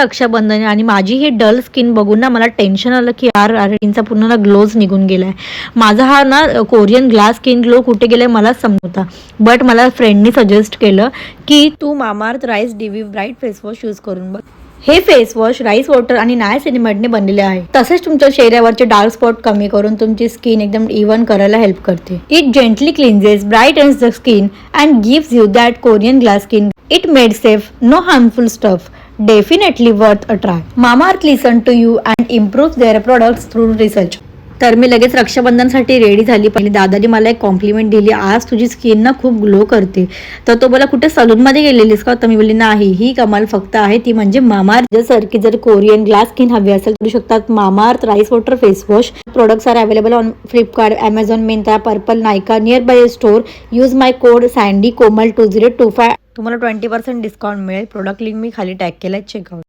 रक्षाबंधन आणि माझी ही dull skin बघून ना मला टेन्शन आलं की यार स्किनचा पूर्ण ना ग्लोज निघून गेलाय. माझा हा ना कोरियन ग्लास स्किन ग्लो कुठे गेलाय मलाच समजता. बट मला फ्रेंडनी सजेस्ट केलं की तू मामाअर्थ राईस डीवी ब्राईट फेस वॉश यूज करून बघ. हे फेस वॉश राईस वॉटर आणि नायसिनेमाइडने बनलेले आहे. तसेच तुमच्या चेहऱ्यावरचे डार्क स्पॉट कमी करून तुमची स्किन एकदम इव्हन करायला हेल्प करते. It gently cleanses, brightens the skin and gives you that Korean glass skin. It made safe, no harmful stuff. Definitely worth a try. Mamaearth listen to you and improves their products through research. तर मी लगेच रक्षाबंधनसाठी ready झाली. पहिली दादानी मला एक complement दिली, आज तुझी skin ना खूप ग्लो करते. तर तो बोला कुठे सलूनमध्ये गेलेलीस का? तर मी बोलली नाही, ही कमाल फक्त आहे ती म्हणजे मामाअर्थ. सारखी जर कोरियन ग्लास स्किन हवी असेल करू शकतात. Mamaearth rice water face wash products are available on Flipkart, Amazon, Myntra, Purple, Nykaa, nearby store. Use my code Sandy Komal 2025. तुम्हाला 20% डिस्काउंट मिळेल. प्रोडक्ट लिंक मी खाली टॅग केलाय, चेकआउट.